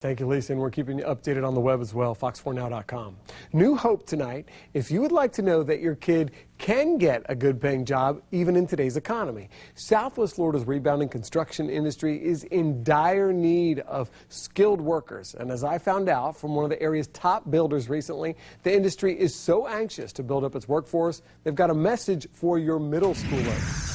Thank you, Lisa, and we're keeping you updated on the web as well, fox4now.com. New hope tonight. If you would like to know that your kid can get a good-paying job even in today's economy, Southwest Florida's rebounding construction industry is in dire need of skilled workers. And as I found out from one of the area's top builders recently, the industry is so anxious to build up its workforce, they've got a message for your middle schoolers.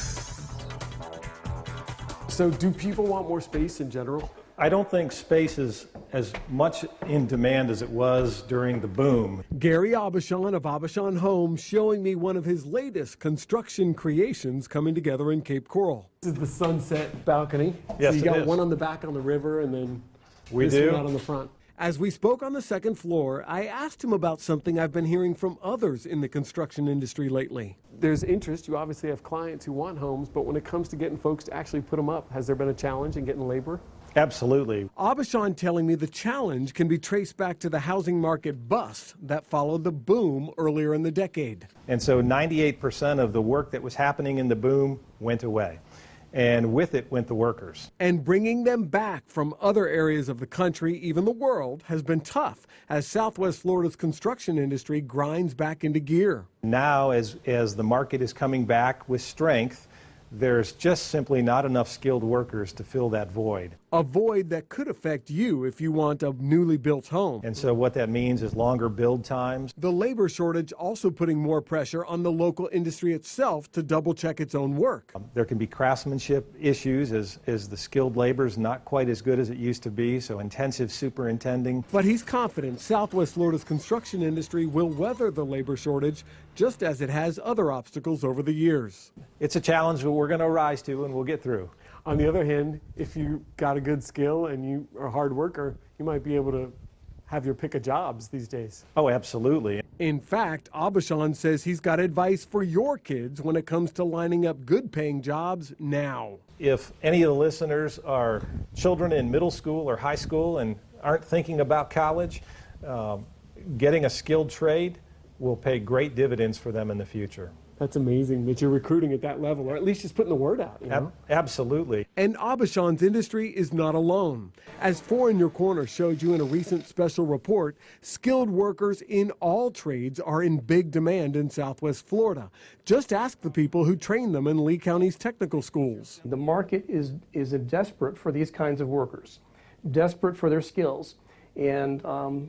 So do people want more space in general? I don't think space is as much in demand as it was during the boom. Gary Aubuchon of Aubuchon Homes showing me one of his latest construction creations coming together in Cape Coral. This is the sunset balcony. Yes, so you got it is. one on the back on the river and then We this do. one out on the front. As we spoke on the second floor, I asked him about something I've been hearing from others in the construction industry lately. There's interest. You obviously have clients who want homes, but when it comes to getting folks to actually put them up, has there been a challenge in getting labor? Absolutely. Aubuchon telling me the challenge can be traced back to the housing market bust that followed the boom earlier in the decade. And so 98% of the work that was happening in the boom went away. And with it went the workers. And bringing them back from other areas of the country, even the world, has been tough as Southwest Florida's construction industry grinds back into gear. Now, as the market is coming back with strength, there's just simply not enough skilled workers to fill that void. A void that could affect you if you want a newly built home. And so what that means is longer build times. The labor shortage also putting more pressure on the local industry itself to double check its own work. There can be craftsmanship issues as the skilled labor is not quite as good as it used to be, so intensive superintending. But he's confident Southwest Florida's construction industry will weather the labor shortage just as it has other obstacles over the years. It's a challenge that we're going to rise to and we'll get through. On the other hand, if you got a good skill and you are a hard worker, you might be able to have your pick of jobs these days. Oh, absolutely. In fact, Aubuchon says he's got advice for your kids when it comes to lining up good-paying jobs now. If any of the listeners are children in middle school or high school and aren't thinking about college, getting a skilled trade will pay great dividends for them in the future. That's amazing that you're recruiting at that level, or at least just putting the word out. You know? Absolutely. And Aubuchon's industry is not alone. As Four in Your Corner showed you in a recent special report, skilled workers in all trades are in big demand in Southwest Florida. Just ask the people who train them in Lee County's technical schools. The market is desperate for these kinds of workers, desperate for their skills. And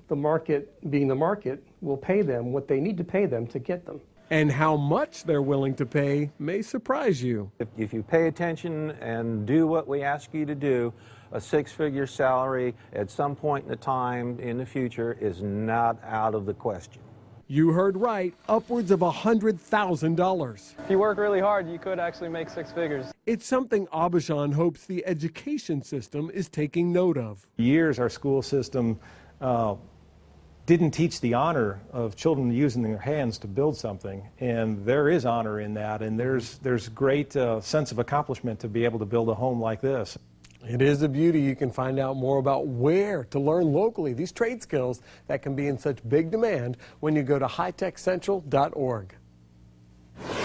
the market, being the market, will pay them what they need to pay them to get them. And how much they're willing to pay may surprise you. If you pay attention and do what we ask you to do, a six-figure salary at some point in the time in the future is not out of the question. You heard right, upwards of $100,000. If you work really hard, you could actually make six figures. It's something Aubuchon hopes the education system is taking note of. Years our school system didn't teach the honor of children using their hands to build something, and there is honor in that, and there's great sense of accomplishment to be able to build a home like this. It is a beauty. You can find out more about where to learn locally these trade skills that can be in such big demand when you go to hightechcentral.org.